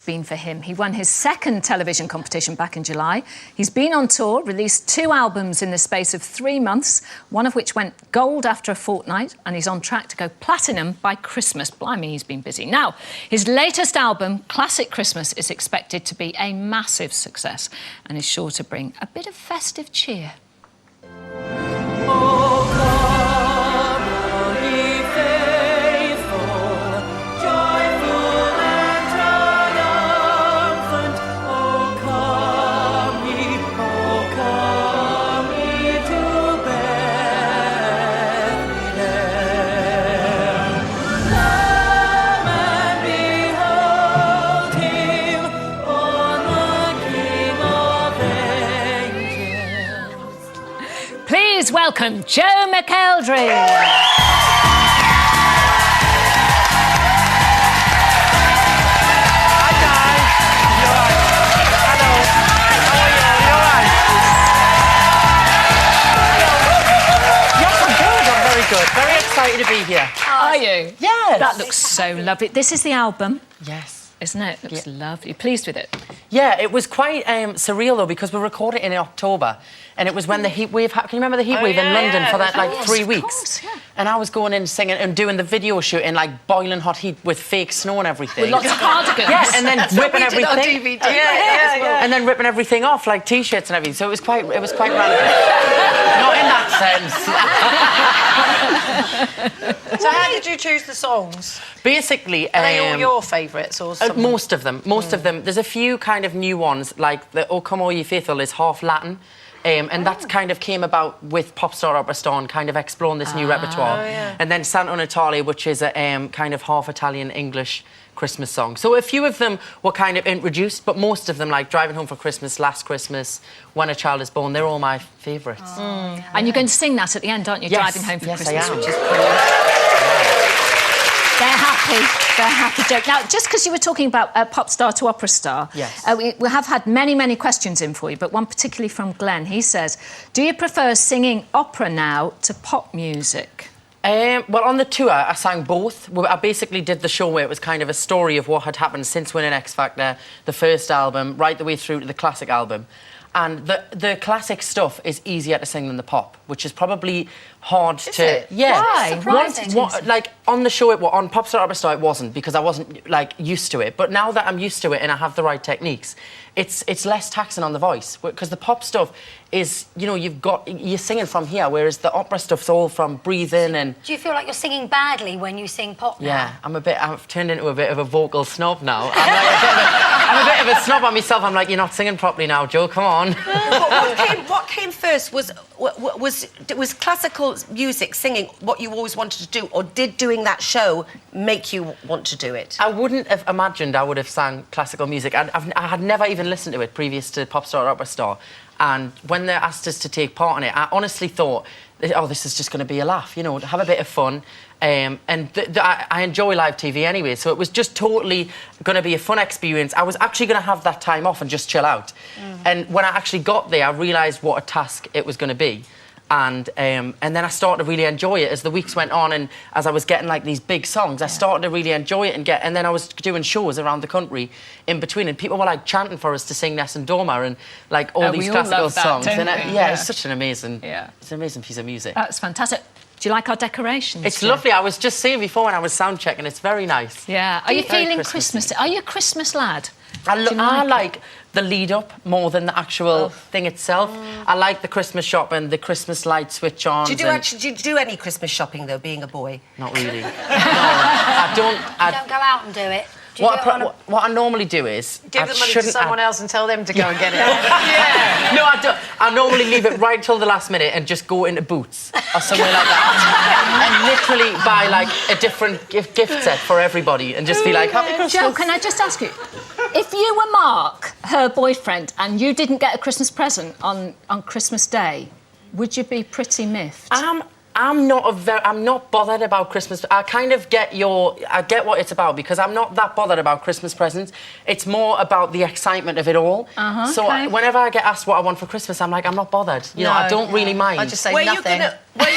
Been for him. He won his second television competition back in July. He's been on tour, released 2 albums in the space of 3 months, one of which went gold after a fortnight, and he's on track to go platinum by Christmas. Blimey, he's been busy. Now, his latest album, Classic Christmas, is expected to be a massive success and is sure to bring a bit of festive cheer. Please welcome Joe Mcelderry. Hi, guys. You all right? Hello. How are you? You all right? Yes, I'm good. I'm very good. Very excited to be here. Are you? Yes. That looks so lovely. This is the album, Yes. isn't it? It looks lovely. Pleased with it? Yeah, it was quite surreal, though, because we recorded it in October, and it was when the heat wave... Can you remember the heat wave in London for that, like, 3 weeks? Course, yeah. And I was going in singing and doing the video shoot in, like, boiling hot heat with fake snow and everything. With lots of cardigans. Yeah, and then ripping everything... On DVD. Yeah. And then ripping everything off, like T-shirts and everything. So it was quite random. Not in that sense. So how did you choose the songs? Basically... Are they all your favourites or something? Most of them. Most of them. There's a few kind of new ones, like the O Come All Ye Faithful is half Latin. And that kind of came about with Pop Star Opera Star and kind of exploring this new repertoire. Yeah. And then Santa Natale, which is a kind of half Italian English Christmas song. So a few of them were kind of introduced, but most of them, like Driving Home for Christmas, Last Christmas, When a Child is Born, they're all my favourites. And you're going to sing that at the end, aren't you? Yes. Driving Home for Yes, Christmas, I am. which is brilliant. They're happy. They're happy, Joe. Now, just because you were talking about pop star to opera star, yes. We have had many, many questions in for you, but one particularly from Glenn. He says, do you prefer singing opera now to pop music? Well, on the tour, I sang both. I basically did the show where it was kind of a story of what had happened since winning X Factor, the first album, right the way through to the classic album. And the classic stuff is easier to sing than the pop, which is probably hard to... It? Yeah. Why? Surprising. Like, on the show, on Pop Star Opera Star, it wasn't, because I wasn't, like, used to it. But now that I'm used to it and I have the right techniques, it's less taxing on the voice. Because the pop stuff is, you know, you're singing from here, whereas the opera stuff's all from breathing and... Do you feel like you're singing badly when you sing pop now? Yeah, I've turned into a bit of a vocal snob now. I'm a bit of a snob on myself. I'm like, you're not singing properly now, Joe, come on. What came first? Was classical music, singing, what you always wanted to do, or did doing that show make you want to do it? I wouldn't have imagined I would have sang classical music. I had never even listened to it previous to Pop Star Opera Star. And when they asked us to take part in it, I honestly thought, oh, this is just going to be a laugh, you know, have a bit of fun. I enjoy live TV anyway, so it was just totally going to be a fun experience. I was actually going to have that time off and just chill out. And when I actually got there, I realised what a task it was going to be. And then I started to really enjoy it as the weeks went on, and as I was getting like these big songs, I started to really enjoy it and then I was doing shows around the country in between, and people were like chanting for us to sing Ness and Dorma and like all these classical songs. And it's such an amazing, it's an amazing piece of music. That's fantastic. Do you like our decorations? It's Joe? lovely. I was just saying before when I was sound checking, it's very nice. Yeah. Are you Very feeling Christmassy. Christmas? Are you a Christmas lad? I like the lead up more than the actual thing itself. I like the Christmas shopping, the Christmas light switch on. Do you do any Christmas shopping, though, being a boy? Not really. No, I don't. You don't go out and do it. Do you do it on a... What I normally do is... Give the money to someone else and tell them to go and get it. Yeah. No, I don't. I normally leave it right till the last minute and just go into Boots or somewhere like that and literally buy, like, a different gift set for everybody and just be like, Happy Christmas. Joe, can I just ask you, if you were Mark, her boyfriend, and you didn't get a Christmas present on Christmas Day, would you be pretty miffed? I'm not bothered about Christmas. I kind of get I get what it's about because I'm not that bothered about Christmas presents. It's more about the excitement of it all. So whenever I get asked what I want for Christmas, I'm like, I'm not bothered. You know, I don't really mind. I just say Where nothing. Where are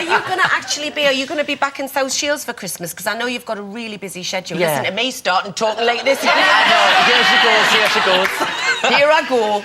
you going to actually be? Are you going to be back in South Shields for Christmas? Because I know you've got a really busy schedule. Yeah. Listen to me starting talking like this. I know. Here she goes. Here I go.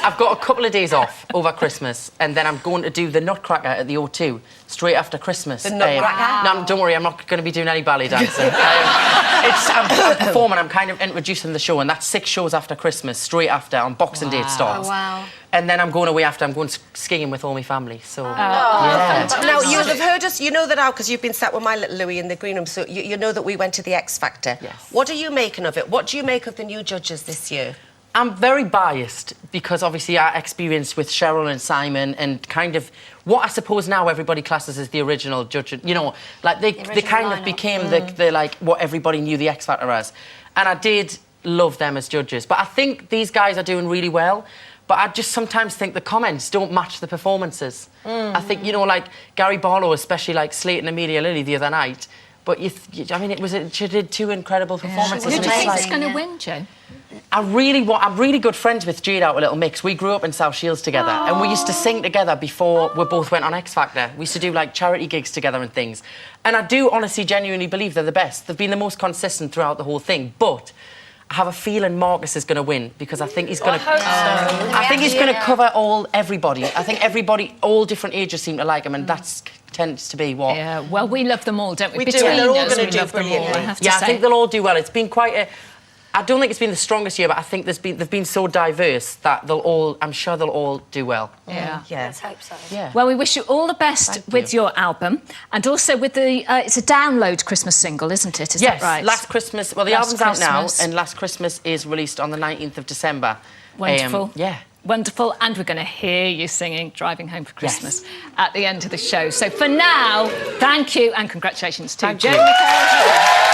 I've got a couple of days off over Christmas, and then I'm going to do the Nutcracker at the O2 straight after Christmas. The Nutcracker? No, don't worry, I'm not going to be doing any ballet dancing. I'm performing, I'm kind of introducing the show, and that's 6 shows after Christmas, straight after, on Boxing Day it starts. Oh, wow. And then I'm going away after, I'm going skiing with all my family, so... Now, you'll have heard us, you know that now, because you've been sat with my little Louis in the green room, so you know that we went to the X Factor. Yes. What are you making of it? What do you make of the new judges this year? I'm very biased because obviously our experience with Cheryl and Simon and kind of what I suppose now everybody classes as the original judge. You know, like they kind of became the like what everybody knew the X Factor as. And I did love them as judges. But I think these guys are doing really well. But I just sometimes think the comments don't match the performances. I think, you know, like Gary Barlow, especially like Slate and Amelia Lilly the other night. But I mean, she did 2 incredible performances. Who do you and think's going to win, Joe? I'm really good friends with Jade out of Little Mix. We grew up in South Shields together, and we used to sing together before we both went on X Factor. We used to do like charity gigs together and things. And I do honestly, genuinely believe they're the best. They've been the most consistent throughout the whole thing. But I have a feeling Marcus is going to win because I think he's going to. I think he's going to cover everybody. I think everybody, all different ages, seem to like him, and that's tends to be what. Yeah. Well, we love them all, don't we? We do. They're all going to do love them all, brilliantly. I have to Yeah, say. I think they'll all do well. It's been quite a. I don't think it's been the strongest year, but I think they've been so diverse that I'm sure they'll all do well. Yeah. Let's hope so. Yeah. Well, we wish you all the best with your album and also with the... it's a download Christmas single, isn't it? Is that right? Last Christmas... Well, the Last album's out now, Christmas. and Last Christmas is released on the 19th of December. Wonderful. Yeah. Wonderful. And we're going to hear you singing Driving Home for Christmas at the end of the show. So for now, thank you and congratulations to Joe Nicole.